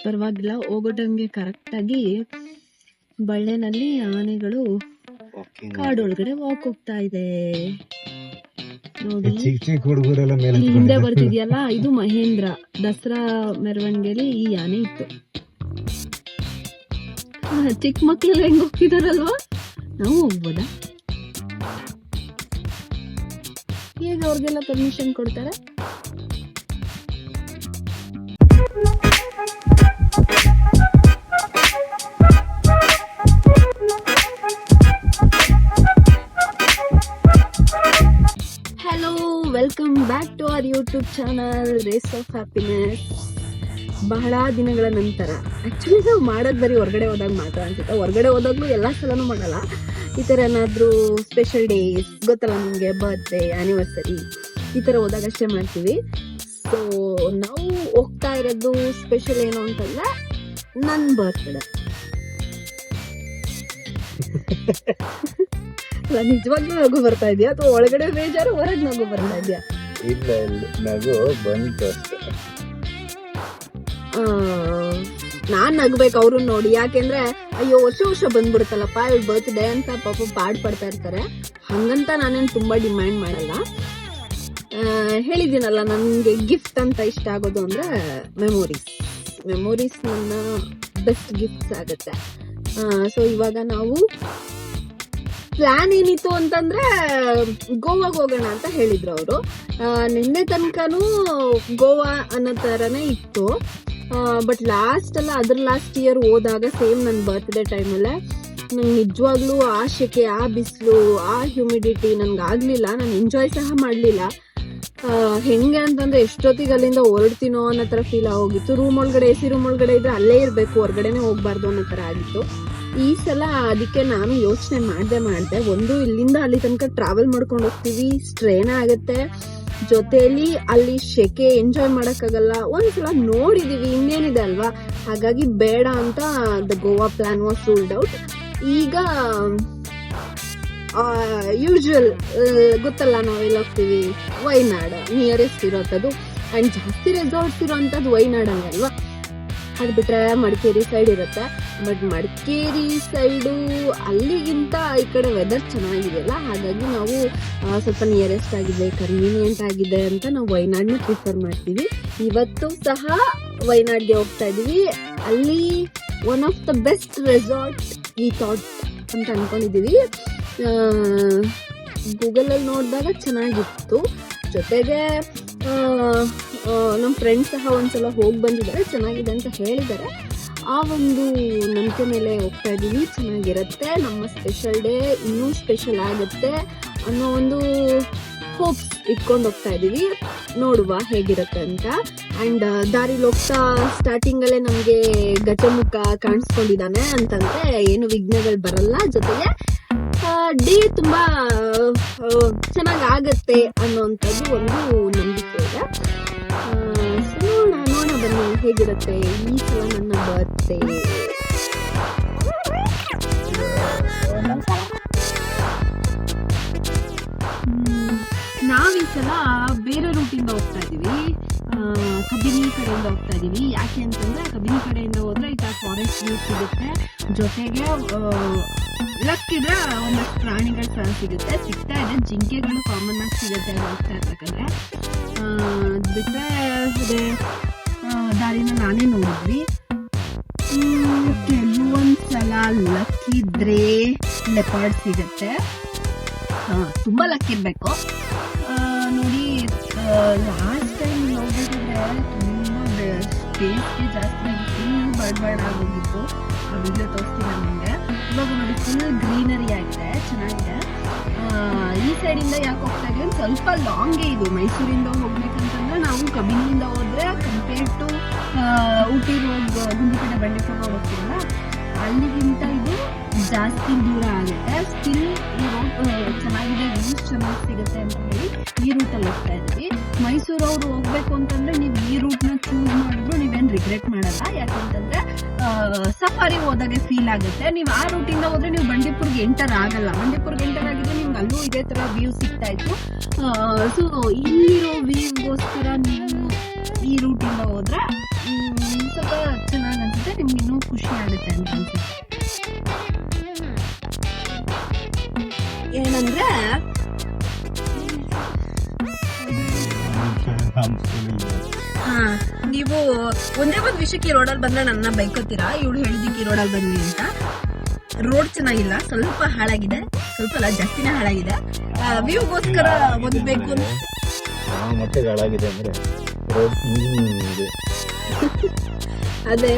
ಪರವಾಗಿಲ್ಲ, ಹೋಗೋ ಟೈಮ್ಗೆ ಕರೆಕ್ಟಾಗಿ ಬಳ್ಳೆನಲ್ಲಿ ಆನೆಗಳು ಕಾಡೊಳಗಡೆ ವಾಕ್ ಹೋಗ್ತಾ ಇದೆ ನೋಡಿ. ಚಿಕ್ಕ ಹುಡುಗರೆಲ್ಲ ಮೇಲೆ ಇಲ್ಲಿ ಹಿಂದೆ ಬರ್ತಿದ್ಯಲ್ಲ, ಇದು ಮಹೇಂದ್ರ. ದಸರಾ ಮೆರವಣಿಗೆಯಲ್ಲಿ ಈ ಆನೆ ಇತ್ತು. ಚಿಕ್ಕ ಮಕ್ಳೆಲ್ಲ ಹೆಂಗ್ ಹೋಗ್ತಿದಾರಲ್ವಾ, ನಾವು ಹೋಗ್ಬೋದಾ? ಹೇಗೆ ಅವ್ರಿಗೆಲ್ಲ ಪರ್ಮಿಷನ್ ಕೊಡ್ತಾರೆ? Hello, welcome back to our YouTube channel race of happiness. ಬಹಳ ದಿನಗಳ ನಂತರ ಆಕ್ಚುಲಿ ನಾವು ಮಾಡೋದು ಬರೀ ಹೊರಗಡೆ ಹೋದಾಗ ಮಾತ್ರ ಅನ್ಸುತ್ತೆ. ಹೊರಗಡೆ ಹೋದಾಗ್ಲೂ ಎಲ್ಲ ಸಲನೂ ಮಾಡಲ್ಲ. ಈ ಥರ ಏನಾದರೂ ಸ್ಪೆಷಲ್ ಡೇಸ್ ಗೊತ್ತಲ್ಲ ನಿಮಗೆ, ಬರ್ತ್ಡೇ, ಆ್ಯನಿವರ್ಸರಿ ಈ ಥರ ಹೋದಾಗ ಅಷ್ಟೇ ಮಾಡ್ತೀವಿ. ಸೊ ನಾವು ಹೋಗ್ತಾ ಇರೋದು ಸ್ಪೆಷಲ್ ಏನು ಅಂತಂದ್ರೆ ನನ್ನ ಬರ್ತ್ಡೇ. ಅಲ್ಲ, ನಿಜವಾಗ್ಲೂ ನಗು ಬರ್ತಾ ಇದೆಯಾ ಅಥವಾ ಒಳಗಡೆ ಬೇಜಾರು ಹೊರಗೆ ನಗು ಬರ್ತಾ ಇದೆಯಾ? ಇಲ್ಲ ನಗು ಬಂತು. ನಾನ್ ನಗ್ಬೇಕು ಅವ್ರನ್ನ ನೋಡಿ, ಯಾಕೆಂದ್ರೆ ಅಯ್ಯೋ ವರ್ಷ ಬಂದ್ಬಿಡುತ್ತಲ್ಲಪ್ಪ ಇವ್ರ ಬರ್ತ್ಡೇ ಅಂತ ಪಾಪ ಪಾಡ್ ಪಡ್ತಾ ಇರ್ತಾರೆ. ಹಂಗಂತ ನಾನೇನು ತುಂಬಾ ಡಿಮ್ಯಾಂಡ್ ಮಾಡಲ್ಲ. ಹೇಳಿದ್ದೀನಲ್ಲ, ನನ್ಗೆ ಗಿಫ್ಟ್ ಅಂತ ಇಷ್ಟ ಆಗೋದು ಅಂದ್ರೆ ಮೆಮೊರೀಸ್ ನನ್ನ ಬೆಸ್ಟ್ ಗಿಫ್ಟ್ಸ್ ಆಗತ್ತೆ. ಸೊ ಇವಾಗ ನಾವು ಪ್ಲಾನ್ ಏನಿತ್ತು ಅಂತಂದ್ರೆ ಗೋವಾಗೆ ಹೋಗೋಣ ಅಂತ ಹೇಳಿದ್ರು ಅವರು. ನಿನ್ನೆ ತನಕನೂ ಗೋವಾ ಅನ್ನೋ ತರನೇ ಇತ್ತು. ಬಟ್ ಲಾಸ್ಟ್ ಇಯರ್ ಹೋದಾಗ ಸೇಮ್ ನನ್ನ ಬರ್ತ್ಡೇ ಟೈಮಲ್ಲೇ ನಂಗೆ ನಿಜವಾಗ್ಲೂ ಆ ಶೆಕೆ, ಆ ಬಿಸಿಲು, ಆ ಹ್ಯೂಮಿಡಿಟಿ ನನ್ಗೆ ಆಗ್ಲಿಲ್ಲ. ನಾನು ಎಂಜಾಯ್ ಸಹ ಮಾಡಲಿಲ್ಲ. ಹೆಂಗೆ ಅಂತಂದ್ರೆ ಎಷ್ಟೊತ್ತಿಗೆ ಅಲ್ಲಿಂದ ಹೊರಡ್ತೀನೋ ಅನ್ನೋ ಥರ ಫೀಲ್ ಆಗೋಗಿತ್ತು. ರೂಮ್ ಒಳಗಡೆ AC ರೂಮ್ ಒಳಗಡೆ ಇದ್ರೆ ಅಲ್ಲೇ ಇರಬೇಕು, ಹೊರಗಡೆನೆ ಹೋಗ್ಬಾರ್ದು ಅನ್ನೋ ಥರ ಆಗಿತ್ತು. ಈ ಸಲ ಅದಕ್ಕೆ ನಾನು ಯೋಚನೆ ಮಾಡಿದೆ ಒಂದು, ಇಲ್ಲಿಂದ ಅಲ್ಲಿ ತನಕ ಟ್ರಾವೆಲ್ ಮಾಡ್ಕೊಂಡು ಹೋಗ್ತೀವಿ, ಸ್ಟ್ರೇನ್ ಆಗುತ್ತೆ, ಜೊತೆಯಲ್ಲಿ ಅಲ್ಲಿ ಶೆಕೆ ಎಂಜಾಯ್ ಮಾಡಕ್ಕಾಗಲ್ಲ. ಒಂದ್ಸಲ ನೋಡಿದೀವಿ, ಇನ್ನೇನಿದೆ ಅಲ್ವಾ, ಹಾಗಾಗಿ ಬೇಡ ಅಂತ the Goa plan was ruled out. ಈಗ ಯೂಶುವಲ್ ಗೊತ್ತಲ್ಲ, ನಾವೆಲ್ಲ ಹೋಗ್ತೀವಿ ವೈನಾಡ್, ನಿಯರೆಸ್ಟ್ ಇರೋಂಥದ್ದು ಅಂಡ್ ಜಾಸ್ತಿ ರೆಸಾರ್ಟ್ಸ್ ಇರೋಂಥದ್ದು ವೈನಾಡಲ್ಲಿ ಅಲ್ವಾ. ಅದು ಬಿಟ್ರೆ ಮಡಿಕೇರಿ ಸೈಡ್ ಇರುತ್ತೆ. ಬಟ್ ಮಡಿಕೇರಿ ಸೈಡು ಅಲ್ಲಿಗಿಂತ ಈ ಕಡೆ ವೆದರ್ ಚೆನ್ನಾಗಿದೆಯಲ್ಲ, ಹಾಗಾಗಿ ನಾವು ಸ್ವಲ್ಪ ನಿಯರೆಸ್ಟ್ ಆಗಿದೆ, ಕನ್ವೀನಿಯೆಂಟ್ ಆಗಿದೆ ಅಂತ ನಾವು ವೈನಾಡ್ನ ಪ್ರಿಫರ್ ಮಾಡ್ತೀವಿ. ಇವತ್ತು ಸಹ ವೈನಾಡ್ಗೆ ಹೋಗ್ತಾ ಇದೀವಿ. ಅಲ್ಲಿ one of the best resort we thought ಅಂತ ಅನ್ಕೊಂಡಿದೀವಿ. ಗೂಗಲಲ್ಲಿ ನೋಡಿದಾಗ ಚೆನ್ನಾಗಿತ್ತು. ಜೊತೆಗೆ ನಮ್ಮ ಫ್ರೆಂಡ್ಸ್ ಸಹ ಒಂದ್ಸಲ ಹೋಗಿ ಬಂದಿದ್ದಾರೆ, ಚೆನ್ನಾಗಿದೆ ಅಂತ ಹೇಳಿದ್ದಾರೆ. ಆ ಒಂದು ನಂಬಿಕೆ ಮೇಲೆ ಹೋಗ್ತಾ ಇದ್ದೀವಿ. ಚೆನ್ನಾಗಿರುತ್ತೆ, ನಮ್ಮ ಸ್ಪೆಷಲ್ ಡೇ ಇನ್ನೂ ಸ್ಪೆಷಲ್ ಆಗುತ್ತೆ ಅನ್ನೋ ಒಂದು ಹೋಪ್ಸ್ ಇಟ್ಕೊಂಡು ಹೋಗ್ತಾ ಇದ್ದೀವಿ. ನೋಡುವ ಹೇಗಿರುತ್ತೆ ಅಂತ. ಆ್ಯಂಡ್ ದಾರಿಲಿ ಹೋಗ್ತಾ ಸ್ಟಾರ್ಟಿಂಗಲ್ಲೇ ನಮಗೆ ಗಜಮುಖ ಕಾಣಿಸ್ಕೊಂಡಿದ್ದಾನೆ ಅಂತಂದ್ರೆ ಏನು ವಿಘ್ನಗಳು ಬರಲ್ಲ. ಜೊತೆಗೆ ಡೇ ತುಂಬಾ ಚೆನ್ನಾಗಿ ಆಗತ್ತೆ ಅನ್ನೋಂಥದ್ದು ಒಂದು ನಂಬಿಕೆ ಇದೆ. ನೋಡೋಣ ಬನ್ನಿ ಹೇಗಿರುತ್ತೆ ಈ ಸಲ ನನ್ನ ಬರ್ತ್ಡೇ. ನಾವ್ ಈ ಸಲ ಬೇರೆ ರೂಟಿಂದ ಹೋಗ್ತಾ ಇದೀವಿ. ಕಬಿನಿ ಕಡೆಯಿಂದ ಹೋಗ್ತಾ ಇದೀವಿ. ಯಾಕೆ ಅಂತಂದ್ರೆ ಕಬಿನಿ ಕಡೆಯಿಂದ ಹೋದ್ರೆ ಈ ತರ ಫಾರೆಸ್ಟ್ ವ್ಯೂ ಸಿಗುತ್ತೆ. ಜೊತೆಗೆ ಲಕ್ ಇದ್ರೆ ಒಂದಷ್ಟು ಪ್ರಾಣಿಗಳು ಸಹ ಸಿಗ್ತಾ ಇದೆ. ಜಿಂಕೆಗಳು ಕಾಮನ್ ಆಗಿ ಸಿಗುತ್ತೆ ಹೋಗ್ತಾ ಇರ್ಬೇಕಂದ್ರೆ. ಬಿಟ್ರೆ ಅದೇ ದಾರಿನ ನಾನೇ ನೋಡಿದ್ವಿ. ಕೆಲವೊಂದ್ಸಲ ಲಕ್ ಇದ್ರೆ ಲೆಪಾರ್ಡ್ ಸಿಗುತ್ತೆ. ತುಂಬಾ ಲಕ್ ಇರ್ಬೇಕು. ನೋಡಿ, ಲಾಸ್ಟ್ ಟೈಮ್ ಹೋಗ್ಬೇಕಿದ್ರೆ ತುಂಬಾ ಸ್ಪೇಸ್ಗೆ ಜಾಸ್ತಿ ಫುಲ್ ಬರ್ಡ್ ಆಗೋಗಿತ್ತು. ಆ ವಿಡಿಯೋ ತೋರಿಸ್ತೀನಿ ನಿಮಗೆ. ಇವಾಗ ನೋಡಿ ಫುಲ್ ಗ್ರೀನರಿ ಆಗಿದೆ, ಚೆನ್ನಾಗಿದೆ. ಈ ಸೈಡಿಂದ ಯಾಕೆ ಹೋಗ್ತಾ ಇದೀವಿ, ಸ್ವಲ್ಪ ಲಾಂಗೇ ಇದು. ಮೈಸೂರಿಂದ ಹೋಗ್ಬೇಕಂತಂದ್ರೆ ನಾವು ಕಬಿನಿಯಿಂದ ಹೋದ್ರೆ compare to Ooty road Gundlupet Bandipur road ಹೋಗ್ತೀವಲ್ಲ, ಅಲ್ಲಿಗಿಂತ ಇದು ಜಾಸ್ತಿ ದೂರ ಆಗುತ್ತೆ. ಸ್ಟಿಲ್ ಈ ರೋಡ್ ಚೆನ್ನಾಗಿದೆ, ವ್ಯೂಸ್ ಚೆನ್ನಾಗಿ ಸಿಗುತ್ತೆ ಅಂತ ಹೇಳಿ ಈ ರೂಟಲ್ಲಿ ಹೋಗ್ತಾ ಇದ್ದೀವಿ. ಮೈಸೂರವ್ರು ಹೋಗ್ಬೇಕು ಅಂತಂದ್ರೆ ನೀವು ಈ ರೂಟ್ನ ಚೂಸ್ ಮಾಡಿದ್ರು ನೀವೇನು ರಿಗ್ರೆಟ್ ಮಾಡಲ್ಲ. ಯಾಕಂತಂದ್ರೆ ಸಫಾರಿ ಹೋದಾಗೆ ಫೀಲ್ ಆಗುತ್ತೆ. ನೀವು ಆ ರೂಟಿಂದ ಹೋದ್ರೆ ನೀವು ಬಂಡೀಪುರ್ಗೆ ಎಂಟರ್ ಆಗಲ್ಲ. ಬಂಡೀಪುರ್ಗೆ ಎಂಟರ್ ಆಗಿದ್ರೆ ನಿಮ್ಗೆ ಅಲ್ಲೂ ಇದೇ ತರ ವ್ಯೂ ಸಿಗ್ತಾ ಇತ್ತು. ಸೊ ಇಲ್ಲಿರೋ ವ್ಯೂಗೋಸ್ಕರ ನೀವು ಈ ರೂಟಿಂದ ಹೋದ್ರೆ ಸ್ವಲ್ಪ ಚೆನ್ನಾಗಿ ಇರುತ್ತೆ ಅಂತ ಅನ್ಸುತ್ತೆ. ಏನಂದ್ರೆ ಹಾ, ನೀವು ಒಂದೇ ಒಂದ್ ವಿಷಯಕ್ಕೆ ಈ ರೋಡಲ್ಲಿ ಬಂದ್ರೆ ನನ್ನ ಬೈಕೋತೀರಾ, ಇವಳು ಹೇಳಿದಕ್ಕೆ ಈ ರೋಡಲ್ಲಿ ಬನ್ನಿ ಅಂತ. ರೋಡ್ ಚೆನ್ನಾಗಿಲ್ಲ, ಸ್ವಲ್ಪ ಹಾಳಾಗಿದೆ, ಸ್ವಲ್ಪ ಅಲ್ಲ ಜಾಸ್ತಿನೇ ಹಾಳಾಗಿದೆ. ವ್ಯೂಗೋಸ್ಕರ ಒಂದ್ ಬೇಕು ಮತ್ತೆ ಹಾಳಾಗಿದೆ ಅಂದ್ರೆ ರೋಡ್ ಹಿಂಗಿದೆ. ಅದೇ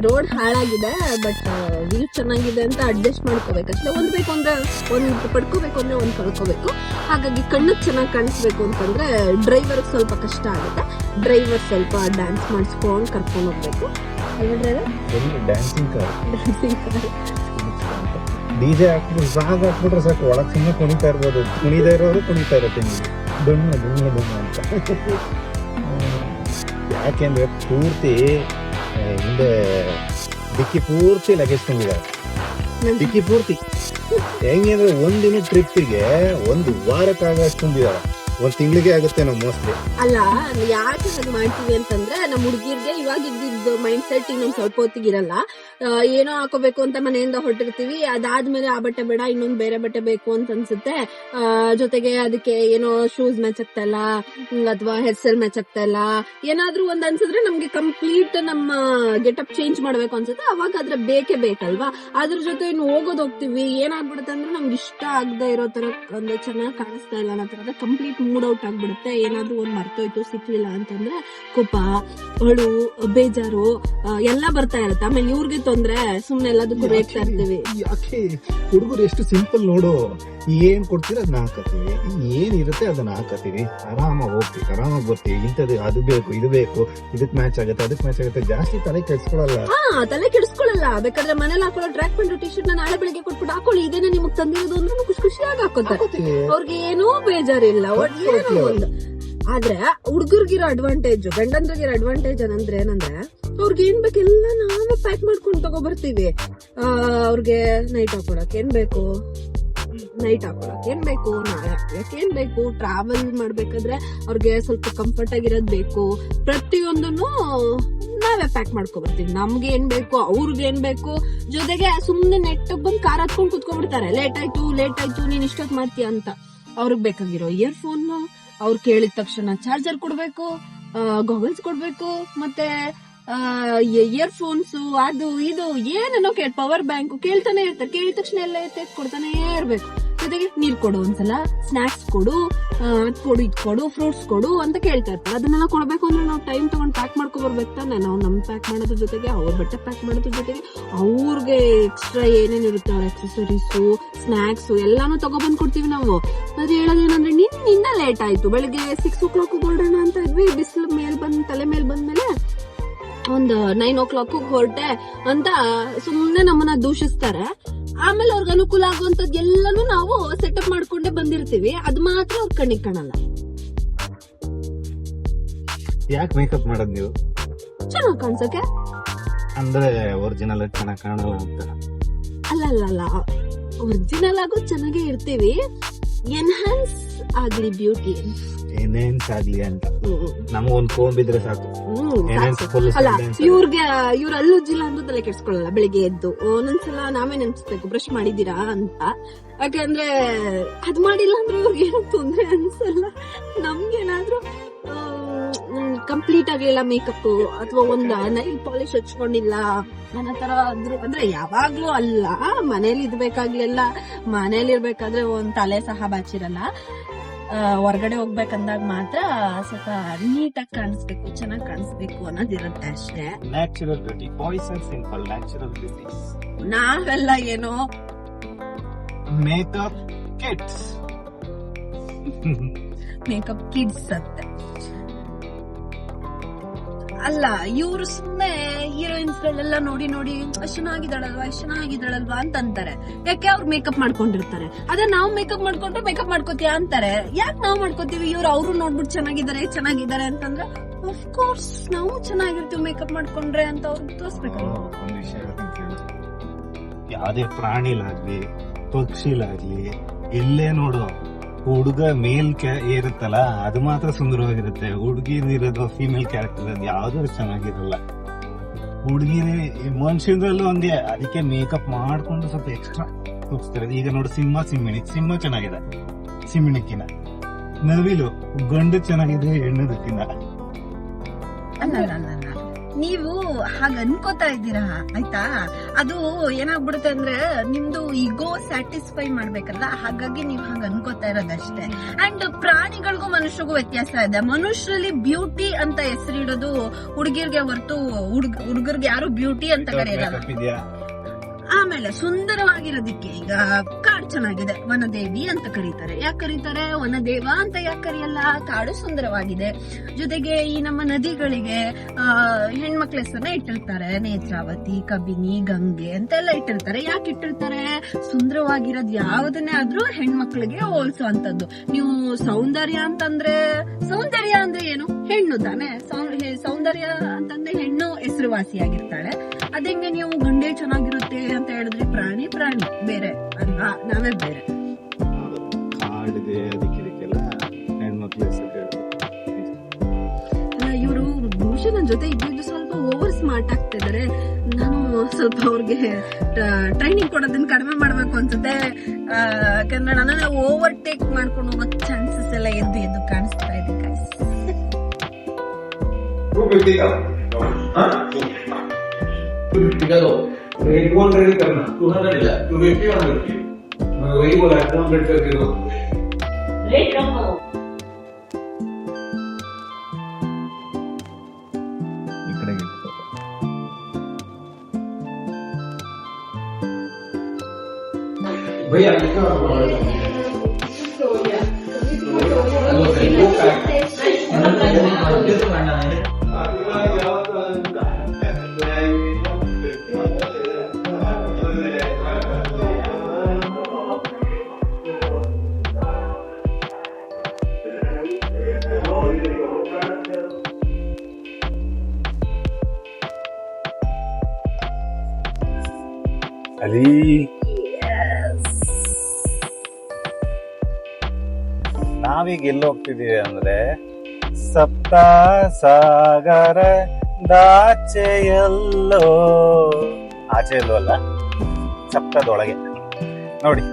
ರೋಡ್ ಹಾಳಾಗಿದೆ, ಬಟ್ ವ್ಯೂ ಚೆನ್ನಾಗಿದೆ ಅಂತ ಅಡ್ಜಸ್ಟ್ ಮಾಡ್ಕೋಬೇಕಷ್ಟೇ. ಒಂದ್ ಬೇಕು ಅಂದ್ರೆ ಒಂದ್ ಪಡ್ಕೋಬೇಕು ಅಂದ್ರೆ ಒಂದ್ ಕಳ್ಕೋಬೇಕು. ಹಾಗಾಗಿ ಕಣ್ಣಿಗೆ ಚೆನ್ನಾಗಿ ಕಾಣಿಸ್ಬೇಕು ಅಂತಂದ್ರೆ ಡ್ರೈವರ್ ಸ್ವಲ್ಪ ಕಷ್ಟ ಆಗುತ್ತೆ. ಡ್ರೈವರ್ ಸ್ವಲ್ಪ ಡ್ಯಾನ್ಸ್ ಮಾಡಿಸ್ಕೊಂಡು ಕರ್ಕೊಂಡು ಹೋಗ್ಬೇಕು ಅಲ್ವಾ ಡ್ರೈವರ್? ಡ್ಯಾನ್ಸಿಂಗ್ ಕಾರ್ ಡಿಜೆ ಹಾಕ್ಬಿಟ್ಟು ಸಾಂಗ್ ಹಾಕ್ಬಿಟ್ರೆ ಸಾಕು, ಒಳಗ್ ಸುಮ್ಮನೆ ಕುಣಿತಾ ಇರ್ಬೋದು. ಕುಣಿತಾ ಇರೋರು ಕುಣಿತಾ ಇರತ್ತೆ ನಿಮಗೆ ಬಣ್ಣ ಬಣ್ಣ ಬಣ್ಣ ಅಂತ. ಯಾಕೆಂದ್ರೆ ಪೂರ್ತಿ ಹಿಂದೆ ಡಿಕ್ಕಿ ಪೂರ್ತಿ ಲಗೇಜ್ ತುಂಬಿದ್ದಾರೆ. ಡಿಕ್ಕಿ ಪೂರ್ತಿ ಹೆಂಗೆ ಅಂದ್ರೆ ಒಂದಿನ ಟ್ರಿಪ್ಪಿಗೆ 1 ವಾರಕ್ಕಾಗಷ್ಟು ತುಂಬಿದ್ದಾರೆ. 1 ತಿಂಗಳಿಗೆ ಆಗುತ್ತೆ ನಾವು ಮೋಸ್ಟ್ಲಿ. ಅಲ್ಲ, ಯಾಕೆ ಹಾಗೆ ಮಾಡ್ತೀವಿ ಅಂತಂದ್ರೆ ನಮ್ಮ ಹುಡುಗಿರ್ಗೆ ಇವಾಗ ಇದ್ದಿದ್ದು ಮೈಂಡ್ ಸೆಟ್ ಇನ್ನೊಂದ್ ಸ್ವಲ್ಪ ಹೊತ್ತಿಗಿರಲ್ಲ. ಏನೋ ಹಾಕೋಬೇಕು ಅಂತ ಮನೆಯಿಂದ ಹೊರಟಿರ್ತೀವಿ, ಅದಾದ್ಮೇಲೆ ಆ ಬಟ್ಟೆ ಬೇಡ ಇನ್ನೊಂದ್ ಬೇರೆ ಬಟ್ಟೆ ಬೇಕು ಅಂತ ಅನ್ಸುತ್ತೆ. ಜೊತೆಗೆ ಅದಕ್ಕೆ ಏನೋ ಶೂಸ್ ಮ್ಯಾಚ್ ಆಗ್ತಾ ಇಲ್ಲ ಅಥವಾ ಹೇರ್ ಸ್ಟೈಲ್ ಮ್ಯಾಚ್ ಆಗ್ತಾ ಇಲ್ಲ, ಏನಾದ್ರೂ ಒಂದ್ ಅನ್ಸಿದ್ರೆ ನಮ್ಗೆ ಕಂಪ್ಲೀಟ್ ನಮ್ಮ ಗೆಟಪ್ ಚೇಂಜ್ ಮಾಡ್ಬೇಕು ಅನ್ಸುತ್ತೆ. ಅವಾಗ ಅದ್ರ ಬೇಕೇ ಬೇಕಲ್ವಾ. ಅದ್ರ ಜೊತೆ ಇನ್ನು ಹೋಗೋದೋಗ್ತಿವಿ, ಏನಾಗ್ಬಿಡುತ್ತೆ ಅಂದ್ರೆ ನಮ್ಗೆ ಇಷ್ಟ ಆಗದೆ ಇರೋ ತರ ಒಂದು ಚೆನ್ನಾಗಿ ಕಾಣಿಸ್ತಾ ಇಲ್ಲ ಅನ್ನೋ ತರದ ಕಂಪ್ಲೀಟ್ ಮೂಡ್ ಔಟ್ ಆಗ್ಬಿಡುತ್ತೆ. ಏನಾದ್ರೂ ಒಂದ್ ಮರ್ತೋಯ್ತು ಸಿಕ್ಲಿಲ್ಲ ಅಂತಂದ್ರೆ ಕೋಪ, ಅಳು, ಬೇಜಾರು ಎಲ್ಲ ಬರ್ತಾ ಇರುತ್ತೆ. ಆಮೇಲೆ ಇವ್ರಿಗೆ ತೊಂದ್ರೆ, ಸುಮ್ನೆ ಎಲ್ಲದಕ್ಕೂ ರೇಗ್ತಾ ಇರ್ತೀವಿ. ಯಾಕೆ ಹುಡುಗರು ಎಷ್ಟು ಸಿಂಪಲ್ ನೋಡು, ಏನ್ ಕೊಡ್ತೀರ ಅದನ್ನ ಹಾಕತ್ತೀವಿ, ಏನಿರುತ್ತೆ ಅದನ್ನ ಹಾಕತ್ತೀವಿ, ಆರಾಮಾಗಿ ಹೋಗ್ತೀವಿ, ಆರಾಮಾಗಿ ಬರ್ತೀವಿ. ಇಂಥದ್ದು ಅದು ಬೇಕು ಇದು ಬೇಕು, ಇದಕ್ ಮ್ಯಾಚ್ ಆಗುತ್ತೆ ಅದಕ್ ಮ್ಯಾಚ್ ಆಗುತ್ತೆ, ಜಾಸ್ತಿ ತಲೆ ಕೆಡ್ಸ್ಕೊಳಲ್ಲ. ತಲೆ ಕೆಡಿಸ್ಕೊಳ್ಳಲ್ಲ. ಬೇಕಾದ್ರೆ ಮನೇಲಿ ಹಾಕೊಳ್ಳೋ ಟ್ರ್ಯಾಕ್ ಪ್ಯಾಂಟ್ ಟಿ ಶರ್ಟ್ ನಾಳೆ ಬೆಳಿಗ್ಗೆ ಕೊಟ್ಬಿಟ್ಟು ಹಾಕೊಳ್ಳಿ, ಇದೇನೆ ನಿಮಗ್ ತಂದಿರೋದು ಅಂದ್ರೆ ಖುಷಿ ಖುಷಿಯಾಗಿ ಹಾಕೋತಾರೆ. ಅವ್ರಿಗೆ ಏನೂ ಬೇಜಾರಿಲ್ಲ. ಆದ್ರೆ ಹುಡುಗರ್ಗಿರೋ ಅಡ್ವಾಂಟೇಜ್, ಗಂಡಂದ್ರಿಗಿರೋ ಅಡ್ವಾಂಟೇಜ್ ಏನಂದ್ರೆ ಅವ್ರಿಗೆ ಏನ್ ಬೇಕೆಲ್ಲ ನಾವೇ ಪ್ಯಾಕ್ ಮಾಡ್ಕೊಂಡು ತಗೋಬರ್ತೀವಿ. ಅವ್ರಿಗೆ ನೈಟ್ ಹಾಕೊಳಕ್ ಏನ್ ಬೇಕು, ನೈಟ್ ಹಾಕೊಳಕ್ ಏನ್ ಬೇಕು, ನಾಳೆ ಹಾಕೊಳಕ್ ಏನ್ ಬೇಕು, ಟ್ರಾವೆಲ್ ಮಾಡ್ಬೇಕಾದ್ರೆ ಅವ್ರಿಗೆ ಸ್ವಲ್ಪ ಕಂಫರ್ಟ್ ಆಗಿರೋದ್ ಬೇಕು. ಪ್ರತಿಯೊಂದನ್ನು ನಾವೇ ಪ್ಯಾಕ್ ಮಾಡ್ಕೊಬರ್ತೀವಿ. ನಮ್ಗೆ ಏನ್ ಬೇಕು, ಅವ್ರಿಗೆ ಏನ್ ಬೇಕು. ಜೊತೆಗೆ ಸುಮ್ನೆ ನೆಟ್ ಬಂದ್ ಕಾರ್ ಹತ್ಕೊಂಡ್ ಕುತ್ಕೊಂಡ್ಬಿಡ್ತಾರೆ. ಲೇಟ್ ಆಯ್ತು ನೀನ್ ಇಷ್ಟೊತ್ ಮಾಡ್ತೀಯ ಅಂತ. ಅವ್ರಿಗೆ ಬೇಕಾಗಿರೋ ಇಯರ್ಫೋನ್, ಅವ್ರು ಕೇಳಿದ ತಕ್ಷಣ ಚಾರ್ಜರ್ ಕೊಡ್ಬೇಕು, ಗಾಗಲ್ಸ್ ಕೊಡ್ಬೇಕು, ಮತ್ತೆ ಇಯರ್ಫೋನ್ಸ್, ಅದು ಇದು ಏನೇನೋ ಪವರ್ ಬ್ಯಾಂಕ್ ಕೇಳ್ತಾನೆ ಇರ್ತಾರೆ. ಕೇಳಿದ ತಕ್ಷಣ ಎಲ್ಲ ಕೊಡ್ತಾನೆ ಇರ್ಬೇಕು. ಜೊತೆಗೆ ನೀರ್ ಕೊಡು, ಒಂದ್ಸಲ ಸ್ನಾಕ್ಸ್ ಕೊಡು, ಅದ್ ಕೊಡು, ಇದ್ ಕೊಡು, ಫ್ರೂಟ್ಸ್ ಕೊಡು ಅಂತ ಕೇಳ್ತಾ ಇರ್ತಾರೆ. ಅದನ್ನೆಲ್ಲ ಕೊಡ್ಬೇಕು ಅಂದ್ರೆ ನಾವು ಟೈಮ್ ತಗೊಂಡ್ ಪ್ಯಾಕ್ ಮಾಡ್ಕೊ ಬರ್ಬೇಕು ತಾನೆ. ನಾವು ನಮ್ ಪ್ಯಾಕ್ ಮಾಡೋದ್ರ ಜೊತೆಗೆ ಅವ್ರ ಬಟ್ಟೆ ಪ್ಯಾಕ್ ಮಾಡೋದ್ರ ಜೊತೆಗೆ ಅವ್ರಿಗೆ ಎಕ್ಸ್ಟ್ರಾ ಏನೇನಿರುತ್ತೆ ಅವ್ರ ಎಕ್ಸೆಸರೀಸು, ಸ್ನಾಕ್ಸ್ ಎಲ್ಲಾನು ತಗೊಬಂದ್ ಕೊಡ್ತೀವಿ ನಾವು. ಆದ್ರೆ ಹೇಳೋದೇನಂದ್ರೆ ನಿನ್ನ ಲೇಟ್ ಆಯ್ತು, ಬೆಳಿಗ್ಗೆ 6 o'clock ಹೊರಡೋಣ ಅಂತ ಇದ್ವಿ, ಬಿಸಿಲು ತಲೆ ಮೇಲ್ ಬಂದ್ಮೇಲೆ ಒಂದು 9 o'clock ಹೊರಟೆ ಅಂತ ಸುಮ್ನೆ ನಮ್ಮನ್ನ ದೂಷಿಸ್ತಾರೆ. ಆಮೇಲೆ ಅವ್ರಿಗೆ ಅನುಕೂಲ ಆಗುವಂತದ್ದು ಎಲ್ಲಾನು ನಾವು ಸೆಟಪ್ ಮಾಡ್ಕೊಂಡೇ ಬಂದಿರ್ತೀವಿ. ಅದು ಮಾತ್ರ ಅವ್ರ ಕಣ್ಣಿಗೆ ಕಾಣಲ್ಲ. ಯಾಕೆ ಮೇಕಪ್ ಮಾಡೋದ್ ನೀವು? ಚೆನ್ನಾಗ್ ಕಾಣ್ಸಕ್ಕೆ. ಅಂದ್ರೆ ಒರಿಜಿನಲ್ ಚೆನ್ನಾಗ್ ಕಾಣಲ್ಲ ಅಂತ ಅಲ್ಲ, ಒರಿಜಿನಲ್ ಆಗೋ ಚೆನ್ನಾಗೇ ಇರ್ತೀವಿ. ಎನ್ಹಾನ್ಸ್ ಆಗ್ಲಿ ಬ್ಯೂಟಿ, ಎನ್ಹಾನ್ಸ್ ಆಗ್ಲಿ ಅಂತ ನಮಗೊಂದ್ ಕೋಂಬ್ ಇದ್ರೆ ಸಾಕು. ಅಲ್ಲ, ಇವ್ರ ಅಲ್ಲುಜ್ಜಿಲ್ಲ ಅಂತ ತಲೆ ಕೆಡ್ಸ್ಕೊಳ್ಳಲ್ಲ. ಬೆಳಿಗ್ಗೆ ಎದ್ದು ಒಂದೊಂದ್ಸಲ ನಾವೇ ನೆನ್ಸ್ಬೇಕು ಬ್ರಷ್ ಮಾಡಿದೀರಾ ಅಂತ. ಯಾಕಂದ್ರೆ ಅದ್ ಮಾಡಿಲ್ಲ ಅಂದ್ರೆ ಇವ್ರಿಗೆ ಏನೋ ತೊಂದ್ರೆ ಅನ್ಸಲ್ಲ. ನಮ್ಗೇನಾದ್ರೂ ಕಂಪ್ಲೀಟ್ ಆಗ್ಲಿಲ್ಲ ಮೇಕಪ್ ಅಥವಾ ಒಂದ್ ನೈಲ್ ಪಾಲಿಶ್ ಹಚ್ಕೊಂಡಿಲ್ಲ ಅನ್ನೋ ತರ ಅಂದ್ರೆ ಯಾವಾಗ್ಲೂ ಅಲ್ಲ. ಮನೇಲಿ ಇರ್ಬೇಕಾಗ್ಲಿಲ್ಲ, ಮನೇಲಿ ಇರ್ಬೇಕಾದ್ರೆ ಒಂದ್ ತಲೆ ಸಹ ಬಾಚಿರಲ್ಲ. ಹೊರಗಡೆ ಹೋಗ್ಬೇಕಂದಾಗ ಮಾತ್ರ ಸ್ವಲ್ಪ ನೀಟಾಗಿ ಕಾಣಿಸ್ಬೇಕು, ಚೆನ್ನಾಗಿ ಕಾಣಿಸ್ಬೇಕು ಅನ್ನೋದಿರುತ್ತೆ ಅಷ್ಟೇ. Natural beauty, boys and simple natural beauty. ನಾವೆಲ್ಲ ಏನೋ ಮೇಕಪ್ ಕಿಡ್ಸ್, ಮೇಕಪ್ ಕಿಡ್ಸ್ ಅಂತೆ. ಅಲ್ಲ, ಇವ್ರು ಸುಮ್ನೆ ಹೀರೋಯಿನ್ಸ್ ಗಳೆಲ್ಲ ನೋಡಿ ಅಷ್ಟ್ ಚೆನ್ನಾಗಿದ್ದಾಳಲ್ವಾ ಅಂತ ಅಂತಾರೆ. ಯಾಕೆ ಅವ್ರು ಮೇಕಪ್ ಮಾಡ್ಕೊಂಡಿರ್ತಾರೆ. ಅದೇ ನಾವು ಮೇಕಪ್ ಮಾಡ್ಕೊಂಡ್ರೆ ಮೇಕಪ್ ಮಾಡ್ಕೋತೀಯ ಅಂತಾರೆ. ಯಾಕೆ ನಾವು ಮಾಡ್ಕೋತೀವಿ? ಅವ್ರು ನೋಡ್ಬಿಟ್ಟು ಚೆನ್ನಾಗಿದ್ದಾರೆ ಅಂತಂದ್ರೆ ಆಫ್ ಕೋರ್ಸ್ ನಾವು ಚೆನ್ನಾಗಿರ್ತೀವಿ ಮೇಕಪ್ ಮಾಡ್ಕೊಂಡ್ರೆ ಅಂತ ಅವ್ರಿಗೆ ತೋರ್ಸ್ಬೇಕಲ್ಲ. ಒಂದ್ ವಿಷಯ ಕೇಳು, ಯಾವ್ದೇ ಪ್ರಾಣಿಲಾಗ್ಲಿ ಪಕ್ಷಿಲಾಗ್ಲಿ ಎಲ್ಲೇ ನೋಡು, ಹುಡುಗ ಮೇಲ್ ಇರುತ್ತಲ್ಲ ಅದು ಮಾತ್ರ ಸುಂದರವಾಗಿರುತ್ತೆ. ಹುಡುಗಿನಿರೋದು ಫೀಮೇಲ್ ಕ್ಯಾರೆಕ್ಟರ್ ಅದು ಯಾವ್ದು ಚೆನ್ನಾಗಿರಲ್ಲ. ಹುಡುಗಿನೇ ಮನುಷ್ಯರಲ್ಲೂ ಹಂಗೆ, ಅದಕ್ಕೆ ಮೇಕಪ್ ಮಾಡ್ಕೊಂಡು ಸ್ವಲ್ಪ ಎಕ್ಸ್ಟ್ರಾ ತೋರಿಸ್ತಿರೋದು. ಈಗ ನೋಡಿ ಸಿಂಹ ಚೆನ್ನಾಗಿದೆ ಸಿಂಹಿಣಿಕ್ಕಿನ. ನವಿಲು ಗಂಡು ಚೆನ್ನಾಗಿದೆ ಹೆಣ್ಣದಕ್ಕಿಂತ. ಅಲ್ಲ ನೀವು ಹಾಗ ಅನ್ಕೋತಾ ಇದ್ದೀರಾ ಆಯ್ತಾ. ಅದು ಏನಾಗ್ಬಿಡುತ್ತೆ ಅಂದ್ರೆ ನಿಮ್ದು ಈಗೋ ಸ್ಯಾಟಿಸ್ಫೈ ಮಾಡ್ಬೇಕಲ್ಲ, ಹಾಗಾಗಿ ನೀವು ಹಾಗ ಅನ್ಕೋತಾ ಇರೋದಷ್ಟೇ. ಅಂಡ್ ಪ್ರಾಣಿಗಳಿಗೂ ಮನುಷ್ಯರಿಗೂ ವ್ಯತ್ಯಾಸ ಇದೆ. ಮನುಷ್ಯರಲ್ಲಿ ಬ್ಯೂಟಿ ಅಂತ ಹೆಸರಿಡೋದು ಹುಡುಗಿರ್ಗೆ ಹೊರತು ಹುಡುಗರ್ಗೆ ಯಾರು ಬ್ಯೂಟಿ ಅಂತ ಕರೆಯಲ್ಲ. ಆಮೇಲೆ ಸುಂದರವಾಗಿರೋದಿಕ್ಕೆ ಈಗ ಕಾಡು ಚೆನ್ನಾಗಿದೆ ವನದೇವಿ ಅಂತ ಕರೀತಾರೆ. ಯಾಕೆ ಕರೀತಾರೆ? ವನದೇವ ಅಂತ ಯಾಕೆ ಕರೆಯಲ್ಲ? ಕಾಡು ಸುಂದರವಾಗಿದೆ. ಜೊತೆಗೆ ಈ ನಮ್ಮ ನದಿಗಳಿಗೆ ಹೆಣ್ಮಕ್ಳ ಹೆಸರನ್ನ ಇಟ್ಟಿರ್ತಾರೆ. ನೇತ್ರಾವತಿ, ಕಬಿನಿ, ಗಂಗೆ ಅಂತೆಲ್ಲ ಇಟ್ಟಿರ್ತಾರೆ. ಯಾಕೆ ಇಟ್ಟಿರ್ತಾರೆ? ಸುಂದರವಾಗಿರೋದು ಯಾವುದನ್ನೇ ಆದ್ರೂ ಹೆಣ್ಮಕ್ಳಿಗೆ ಹೋಲಿಸೋ ಅಂತದ್ದು. ನೀವು ಸೌಂದರ್ಯ ಅಂದ್ರೆ ಏನು? ಹೆಣ್ಣು ತಾನೆ. ಸೌಂದರ್ಯ ಅಂತಂದ್ರೆ ಹೆಣ್ಣು ಹೆಸರುವಾಸಿಯಾಗಿರ್ತಾಳೆ. ಅದಂಗೆ ನೀವು ಗಂಡೆ ಚೆನ್ನಾಗಿರುತ್ತೆ ಅಂತ ಹೇಳಿದ್ರೆ ಪ್ರಾಣಿ ಬೇರೆ ಅಲ್ವಾ, ನಾವೇ ಬೇರೆ. ಇವರು ಬಹುಶಃ ನನ್ನ ಜೊತೆ ಇದ್ದು ಸ್ವಲ್ಪ ಓವರ್ ಸ್ಮಾರ್ಟ್ ಆಗ್ತಿದ್ದಾರೆ. ನಾನು ಸ್ವಲ್ಪ ಅವ್ರಿಗೆ ಟ್ರೈನಿಂಗ್ ಕೊಡೋದನ್ನ ಕಡಿಮೆ ಮಾಡ್ಬೇಕು ಅನ್ಸುತ್ತೆ. ಯಾಕಂದ್ರೆ ನನ್ನನ್ನ ಓವರ್ ಟೇಕ್ ಮಾಡ್ಕೊಂಡು ಹೋಗೋ ಚಾನ್ಸಸ್ ಎಲ್ಲ ಎದ್ದು ಕಾಣಿಸ್ತಾ ಇದೆ. ಅಲ್ಲಿ ನಾವೀಗ ಎಲ್ಲಿ ಹೋಗ್ತಿದೀವಿ ಅಂದ್ರೆ ಸಪ್ತ ಸಾಗರ ದಾಚೆಯಲ್ಲೋ, ಆಚೆಯಲ್ಲೋ ಅಲ್ಲ, ಸಪ್ತದೊಳಗೆ ನೋಡಿ.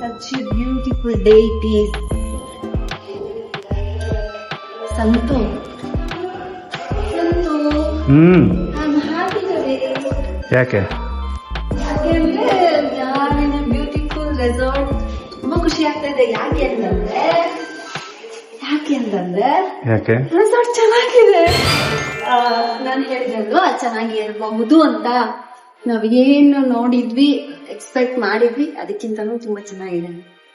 Such a beautiful day it is. Santu, I'm happy today. ಯಾಕೆ? ಯಾಕೆಂದ್ರೆ ಯಾರಿನ ಬ್ಯೂಟಿಫುಲ್ ರೆಸಾರ್ಟ್ ತುಂಬಾ ಖುಷಿ ಆಗ್ತಾ ಇದೆ. ಯಾಕೆ ಅಂತಂದ್ರೆ ರೆಸಾರ್ಟ್ ಚೆನ್ನಾಗಿದೆ. ನಾನು ಹೇಳಿದ್ರಲ್ವಾ ಚೆನ್ನಾಗಿ ಇರಬಹುದು ಅಂತ. ನಾವೇನು ನೋಡಿದ್ವಿ, ಎಕ್ಸ್ಪೆಕ್ಟ್ ಮಾಡಿದ್ವಿ, ಅದಕ್ಕಿಂತನೂ ತುಂಬಾ ಚೆನ್ನಾಗಿದೆ.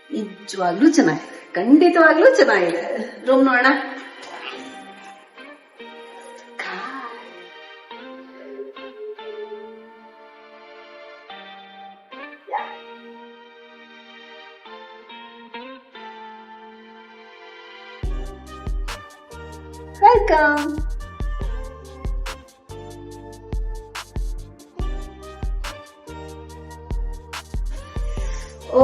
ನಿಜವಾಗ್ಲೂ ಚೆನ್ನಾಗಿದೆ, ಖಂಡಿತವಾಗ್ಲೂ ಚೆನ್ನಾಗಿದೆ. ರೂಮ್ ನೋಡೋಣ. ವೆಲ್ಕಮ್. ಓ,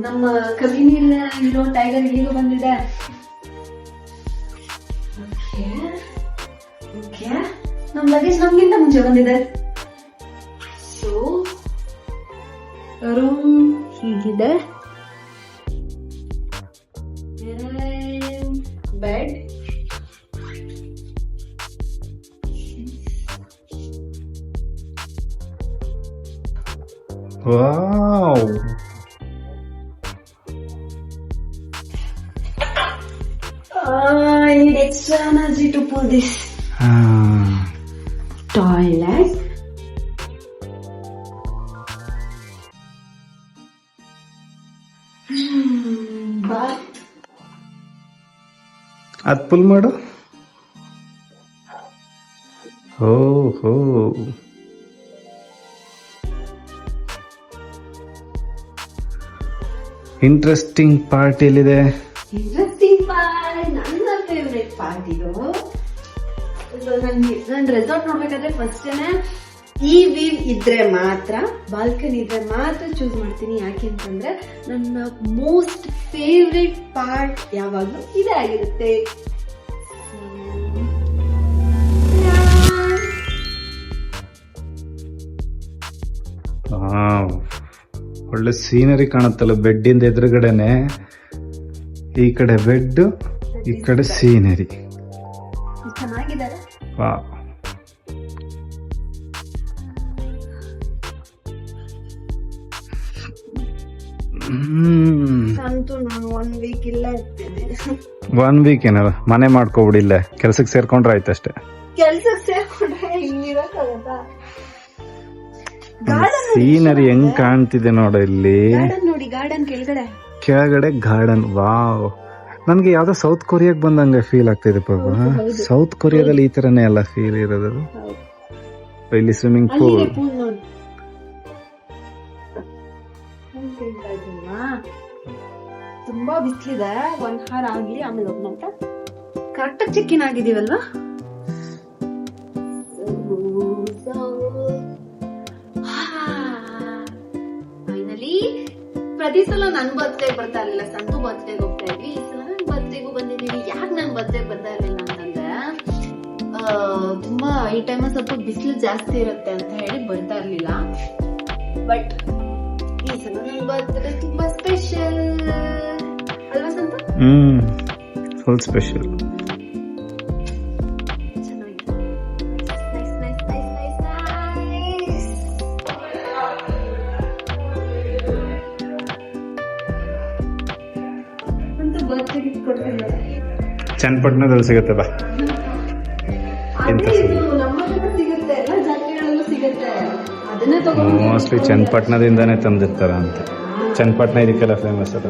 ನಮ್ಮ ಕಬಿನಿಲ್ ಇರೋ ಟೈಗರ್ ಇಲ್ಲಿಗೂ ಬಂದಿದೆ. ನಮ್ ಲಗೇಜ್ ನಮ್ಗಿಂತ ಮುಂಚೆ ಬಂದಿದೆ. ಸೊ ರೂಮ್ ಹೀಗಿದೆ. Bed, wow wow. I need extra energy to pull this toilet. But ಅದ್ ಪುಲ್ ಮಾಡು. ಓಹೋ, ಇಂಟ್ರೆಸ್ಟಿಂಗ್ ಪಾರ್ಟ್ ಎಲ್ಲಿದೆ? interesting part, ನನ್ನ ಫೇವ್ರೆಟ್ ಪಾರ್ಟ್ ಇದು. ನಾನು ರೆಸಾರ್ಟ್ ನೋಡ್ಬೇಕಾದ್ರೆ ಫಸ್ಟ್ ಈ ವ್ಯೂ ಇದ್ರೆ ಮಾತ್ರ, ಬಾಲ್ಕನಿ ಇದ್ರೆ ಮಾತ್ರ ಚೂಸ್ ಮಾಡ್ತೀನಿ. ಯಾಕೆ ಅಂತಂದ್ರೆ ನನ್ನ ಮೋಸ್ಟ್ ಫೇವ್ರೆಟ್ ಪಾರ್ಟ್ ಯಾವಾಗ್ಲೂ ಇದೇ ಆಗಿರುತ್ತೆ. ವಾವ್, ಒಳ್ಳೆ ಸೀನರಿ ಕಾಣುತ್ತಲ್ಲ. ಬೆಡ್ಡಿಂದ ಎದುರುಗಡೆನೆ ಈ ಕಡೆ ಬೆಡ್, ಈ ಕಡೆ ಸೀನರಿ. ಚೆನ್ನಾಗಿದೆ. ವಾವ್. ಅಂತೂ ನಾನು 1 ವೀಕ್ ಇಲ್ಲ ಇರ್ತೇನೆ. 1 ವೀಕ್ ಏನಲ್ಲ, ಮನೆ ಮಾಡ್ಕೊಬಿಡಿಲ್ಲ, ಕೆಲ್ಸಕ್ಕೆ ಸೇರ್ಕೊಂಡ್ರೆ ಆಯ್ತಷ್ಟೇ. ಕೆಲ್ಸಕ್ಕೆ ಸೇರ್ಕೊಂಡ್ರೆ ಹಿಂಗಿರಕ್ಕಾಗತ್ತ? ಸೀನರಿ ಹೆಂಗ್ ಕಾಣ್ತಿದೆ ನೋಡ ಇಲ್ಲಿ. ಗಾರ್ಡನ್ ನೋಡಿ, ಗಾರ್ಡನ್ ಕೆಳಗಡೆ ಗಾರ್ಡನ್. ವಾವ್, ನನ್ಗೆ ಯಾವ್ದೋ ಸೌತ್ ಕೊರಿಯಾಗ್ ಬಂದಂಗ ಫೀಲ್ ಆಗ್ತಿದೆ ಪಾಪ. ಸೌತ್ ಕೊರಿಯಾದಲ್ಲಿ ಈ ತರನೇ ಎಲ್ಲ ಫೀಲ್ ಇರೋದು. ಇಲ್ಲಿ ಸ್ವಿಮ್ಮಿಂಗ್ ಪೂಲ್. ತುಂಬಾ ಬಿಸಿಲಿದೆ. 1 hour ಆಗ್ಲಿ, ಆಮೇಲೆ ಹೋಗ್ನಂತ. ಕರೆಕ್ಟ್ ಚೆಕ್ ಇನ್ ಆಗಿದೀವಲ್ವಾ? ಫೈನಲಿ. ಪ್ರತಿ ಸಲ ನನ್ ಬರ್ತ್ಡೇ ಬರ್ತಾ ಇರ್ಲಿಲ್ಲ, ಸಂತು ಬರ್ತ್ಡೇಗೆ ಹೋಗ್ತಾ ಇದ್ವಿ. ಈ ಸಲ ನನ್ ಬರ್ತ್ಡೇಗೂ ಬಂದಿದೀವಿ. ಯಾಕೆ ನನ್ ಬರ್ತ್ಡೇ ಬರ್ತಾ ಇರ್ಲಿಲ್ಲ ಅಂತಂದ್ರೆ ತುಂಬಾ ಈ ಟೈಮ್ ಸ್ವಲ್ಪ ಬಿಸಿಲು ಜಾಸ್ತಿ ಇರುತ್ತೆ ಅಂತ ಹೇಳಿ ಬರ್ತಾ ಇರ್ಲಿಲ್ಲ. ಬಟ್ ಈ ಸಲ ನನ್ ಬರ್ತ್ಡೇ ತುಂಬಾ ಸ್ಪೆಷಲ್ ಅಲ್ವಾ ಸಂತು? Full special. ಚನ್ನಪಟ್ಟಣದಲ್ಲಿ ಸಿಗುತ್ತೆ ಬಾ. ಮೋಸ್ಟ್ಲಿ ಚನ್ನಪಟ್ಟಣದಿಂದಾನೇ ತಂದಿರ್ತಾರ ಅಂತ. ಚನ್ನಪಟ್ಟಣ ಇದಕ್ಕೆಲ್ಲ ಫೇಮಸ್ ಅದ.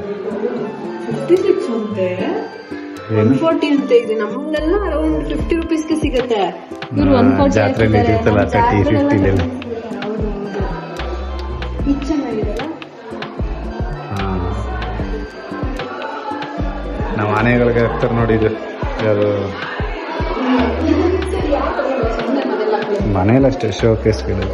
140 ಅಂತ ಇದೆ. ನಮ್ದೆಲ್ಲ ಅರೌಂಡ್ 50 ರೂಪೀಸ್ಗೆ ಸಿಗುತ್ತೆ. ಜಾತ್ರೆಯಲ್ಲಿ ಇರುತ್ತಲ್ಲ 30-50 ಎಲ್ಲ. ನಾವು ಆನೆಗಳಿಗೆ ಹಾಕ್ತಾರೆ ನೋಡಿ. ಇದು ಯಾವುದು ಮನೇಲಿ ಅಷ್ಟೇ ಶೋ ಕೇಸ್ಗಳು.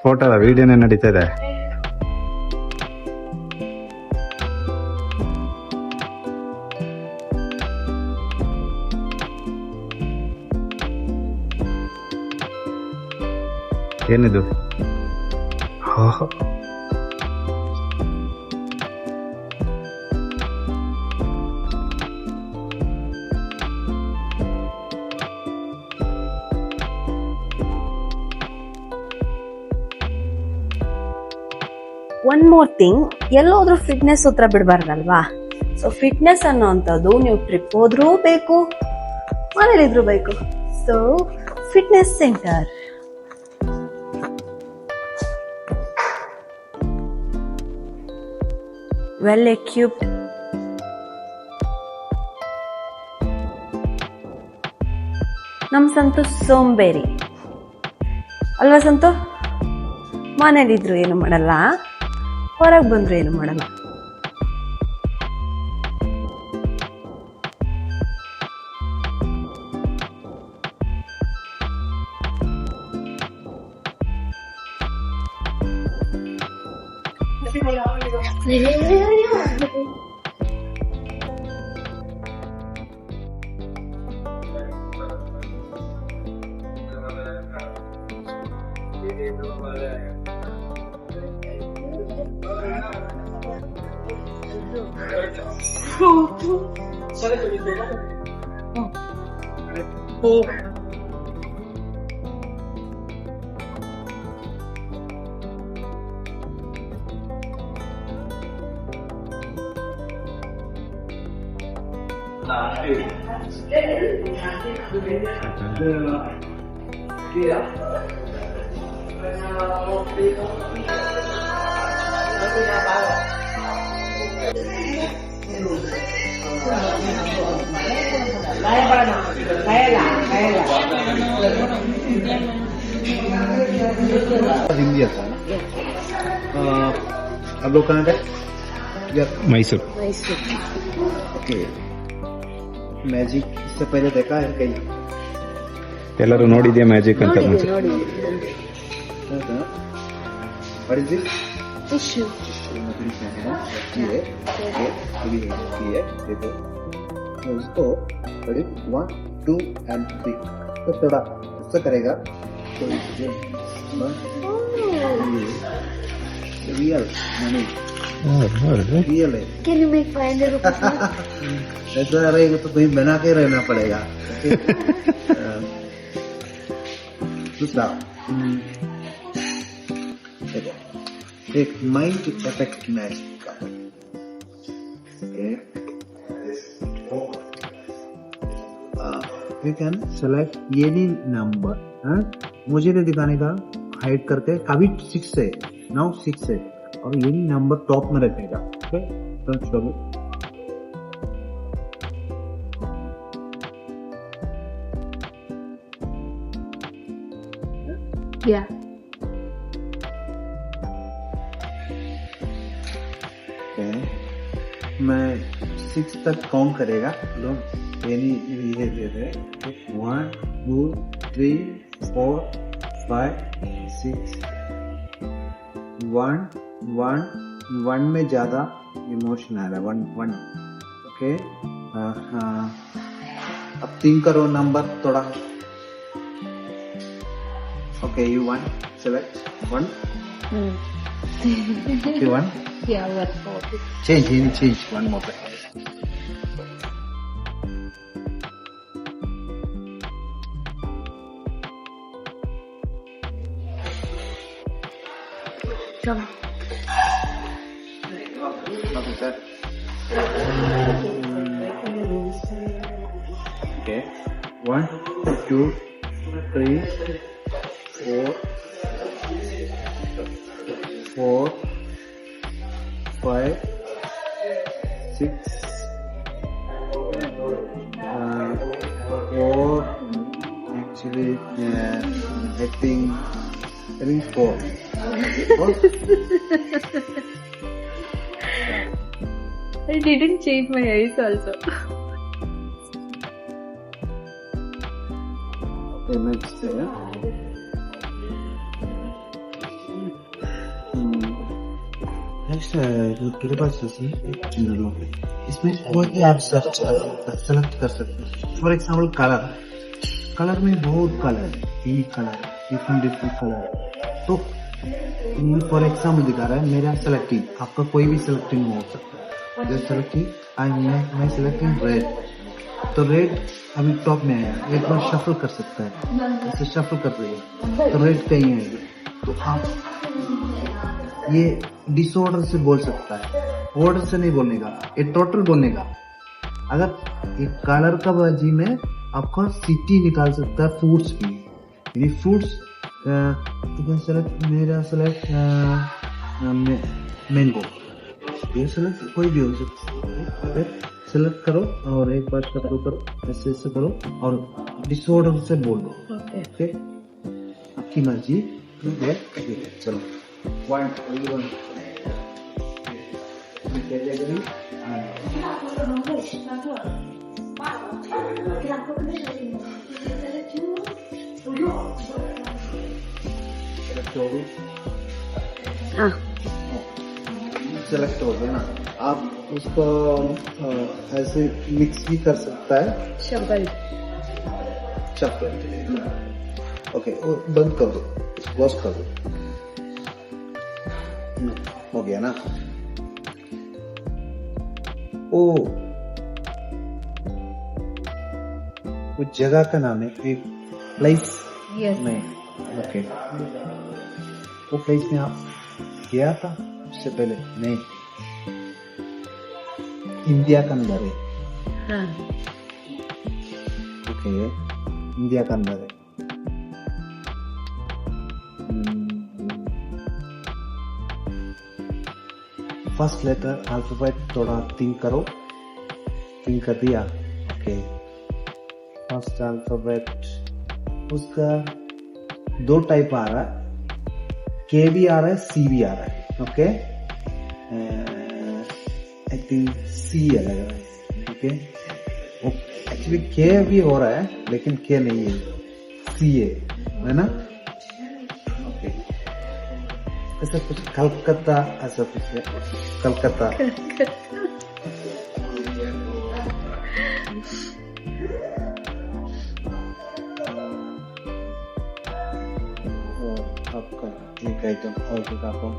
ಫೋಟೋ ವಿಡಿಯೋನೇ ನಡೀತಾ ಇದೆ. ಏನಿದು? ಒನ್ ಮೋರ್ ಥಿಂಗ್, ಎಲ್ಲೋದ್ರೂ ಫಿಟ್ನೆಸ್ ಹತ್ರ ಬಿಡಬಾರ್ದಲ್ವಾ? ಸೊ ಫಿಟ್ನೆಸ್ ಅನ್ನೋಂಥದ್ದು ನೀವು ಟ್ರಿಪ್ ಹೋದ್ರೂ ಬೇಕು, ಮನೇಲಿದ್ರೂ ಬೇಕು. So fitness centre. Well equipped. ನಮ್ ಸಂತು ಸೋಂಬೇರಿ ಅಲ್ವಾ ಸಂತು? ಮನೇಲಿದ್ರು ಏನು ಮಾಡಲ್ಲ, ಹೊರಗೆ ಬಂದ್ರು ಏನು ಮಾಡಲ್ಲ. हिंदी आता है ना। आप लोग कहाँ गए? ಮೈಸೂರು. ओके, मैजिक इससे पहले देखा है कहीं? ಎಲ್ಲರೂ ನೋಡಿದ್ಯಾ ಮ್ಯಾಜಿಕ್ ಅಂತ ಮುಂಚೆ? What is this? ಟಿಶ್ಯೂ. ये देखो, तो उसको करीब 1, 2 and 3 तो थोड़ा ऐसा करेगा तो रियल मनी रियल है। Can you make 500 rupees? ऐसा रहेगा तो कहीं बना के रहना पड़ेगा। दूसरा देखो, एक माइंड इफेक्ट मैजिक का you can select any number. मुझे तो दिखाने का हाइड करके अभी 6 है, नाउ 6 है और एनी नंबर टॉप में रखने का। ओके, तो चलो Yeah. मैं 6 तक काउंट करेगा। लोग एनी ये दे दे 1, 2, 3, 4, 5, 6 1 में ज्यादा इमोशन आ रहा है। 1 ओके, अब थिंक करो नंबर थोड़ा। Okay, you 1 select 1 okay, 1 Yeah, what for? change one more time. Come. Okay, sir. Okay, 1, 2, 3, 4, 5, 6, 4. Actually, I think 4. I didn't change my eyes also. Next, next तेरे पास इसमें कोई भी आप सेलेक्ट कर सकते हैं। फॉर एग्जाम्पल कलर में बहुत कलर है, डिफरेंट कलर। तो फॉर एग्जाम्पल दिखा रहा है मेरा सेलेक्टिंग, आपका कोई भी सेलेक्टिंग हो सकता है। जैसे सेलेक्टिंग मैं सेलेक्टिंग रेड, तो रेड अभी टॉप में आया, एक बार शफल कर सकता है, जैसे शफल कर रही है तो रेड कहीं है, तो आप ये डिसऑर्डर से बोल सकता है, ऑर्डर से नहीं बोलने का, ये टोटल बोलने का। अगर एक कलर का बाजी में आपका सिटी निकाल सकता है, फ्रूट्स की, यानी फ्रूट्स मेरा सेलेक्ट मैंगो, ये सेलेक्ट कोई भी हो सकता है। सेलेक्ट करो और एक बार शफल करो, ऐसे करो और डिसऑर्डर से बोल दो। ओके, आपकी मर्जी। चलो 1 category सेलेक्ट हो गया ना, आप उसको ऐसे मिक्स भी कर सकता है। Shuffle. ओके, बंद कर दो, वॉश कर दो, हो गया ना। ओ कुछ जगह का नाम है, एक प्लेस यस में। ओके, वो प्लेस में आप गया था उससे पहले? नहीं, इंडिया के अंदर है। हाँ ओके, इंडिया के अंदर है। फर्स्ट लेटर अल्फाबेट थोड़ा थिंक करो। थिंक कर दिया? ओके, फर्स्ट अल्फाबेट उसका दो टाइप आ रहा है, के भी आ रहा है, सी भी आ रहा है। ओके, आई थिंक सी है लग रहा है। ओके, एक्चुअली के भी हो रहा है लेकिन के नहीं है, सी है ना? ओके, ऐसा कुछ कलकत्ता, ऐसा कुछ है, कलकत्ता। आपका एक आइटम और बताता हूँ।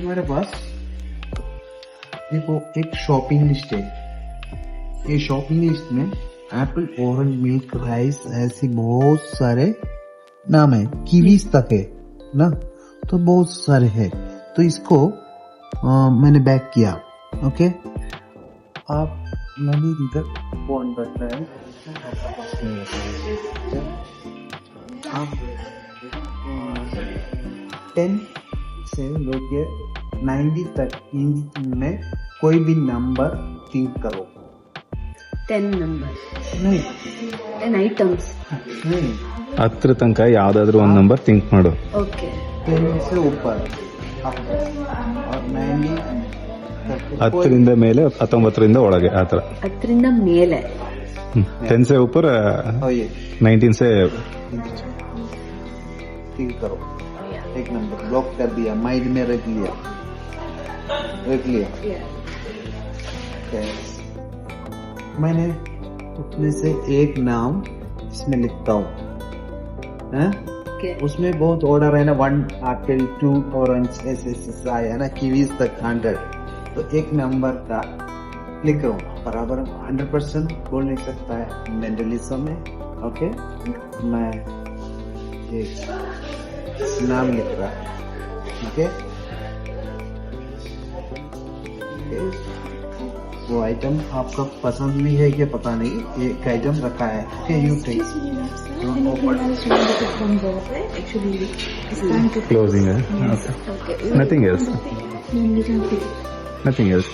मेरे पास देखो एक शॉपिंग लिस्ट है। ये शॉपिंग लिस्ट में एप्पल, ऑरेंज, मिल्क, राइस, ऐसे बहुत सारे नाम है, कीवीज तक है ना, तो बहुत सारे है। तो इसको मैंने बैक किया। ओके, आप मैंने इधर फोन करता है, आप 10 से लेके 90 तक में कोई भी नंबर थिंक करो। 10 ನಂಬರ್, नहीं 10 ಐಟಮ್ಸ್. नहीं, ಹತ್ರ ತನಕ ಯಾವ್ದಾದ್ರು ಒಂದ್ ನಂಬರ್ ಥಿಂಕ್ ಮಾಡು. ಓಕೆ, 10 से ऊपर up और 90 तक कोई 10ರಿಂದ ಮೇಲೆ 19ರಿಂದ ಒಳಗೆ ಆತರ. 10ರಿಂದ ಮೇಲೆ. 10 से ऊपर और ये 19 से थिंक करो। एक नंबर ब्लॉक कर दिया, माइंड में रख लिया। Okay. मैंने उसमें से एक नाम इसमें लिखता हूँ, ಓಕೆ, उसमें बहुत ऑर्डर है ना, 1 एप्पल, 2 ऑरेंज, ऐसे आया ना, कीवीज तक 100। तो एक नंबर का लिख रहा हूँ, बराबर 100% बोल नहीं सकता है मेंटलिज्म में। ओके, मैं एक नाम लिख रहा है। ओके, वो आइटम आपका पसंद भी है कि पता नहीं, एक आइटम रखा है। Okay, you take closing. Nothing else. Nothing else.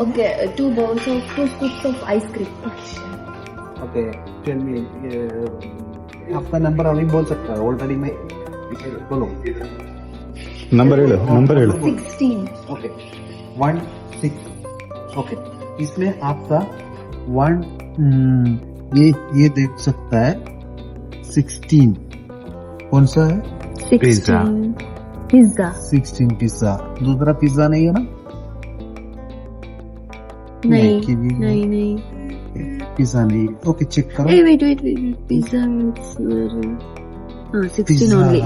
Okay. 2 bowls of 2 scoops of ice cream. Okay, tell me, आपका नंबर अभी बोल सकता है, ऑलरेडी मैं बोलो। ನಂಬರ್ ಹೇಳು. 16. ओके, 1 6। ओके, इसमें आपका 1 ये देख सकता है 16 कौन सा है? 16. पिज्जा. 16 पिज्जा। दूसरा पिज्जा नहीं है ना? नहीं, कीवी नहीं. पिज्जा नहीं। ओके, चेक करो। Hey, wait. Pizza is 16 pizza only.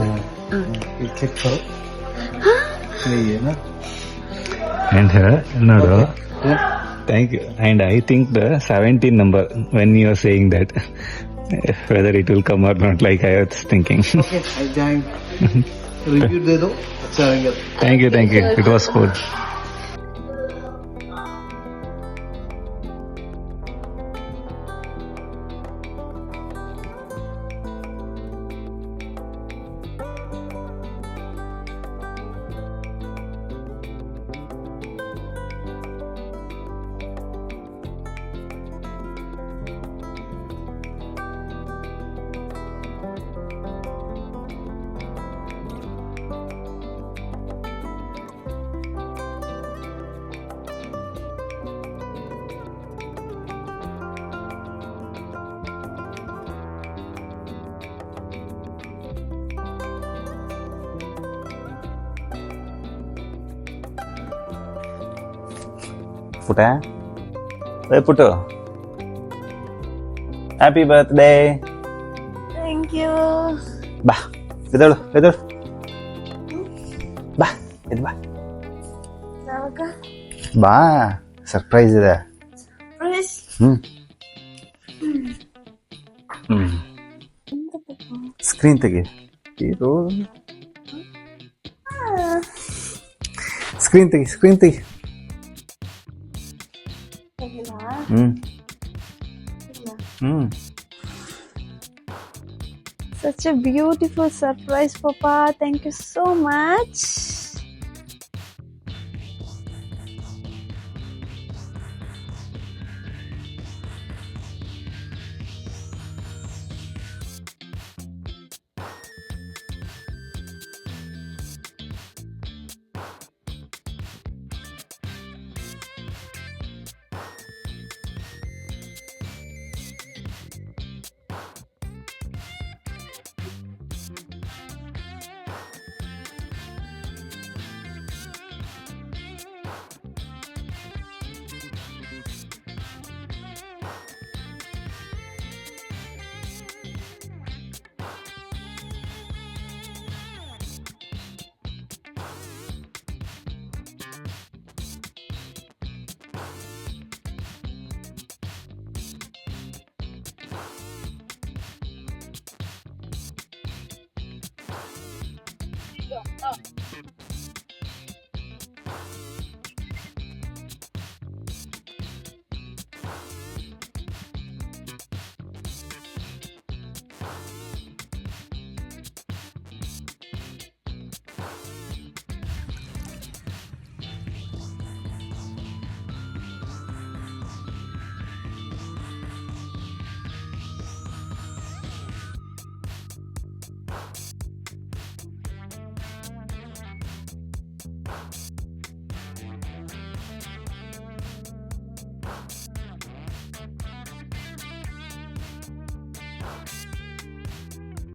ये चेक करो, सही है ना? And ನೋಡು, thank you. And I think the 17 number, when you are saying that, whether it will come or not, like I was thinking. Okay, आई जाएंगे, review दे दो, अच्छा रहेगा। Thank you. It was cool. ಪುಟ ಏ ಪುಟ್ಟು ಹ್ಯಾಪಿ ಬರ್ತ್ಡೇ. Thank you. ಬಾ ಎದಳು ಎದಳು ಬಾ ಎದ್ ಬಾ ಬಾ ಸರ್ಪ್ರೈಸ್ ಇದೆ. ಹ್ಮ್ ಹ್ಮ್ ಸ್ಕ್ರೀನ್ ತೆಗಿ ಇದು ಸ್ಕ್ರೀನ್ ತೆಗಿ ಹ್ಮ್ ಹ್ಮ್ Such a beautiful surprise, Papa. Thank you so much.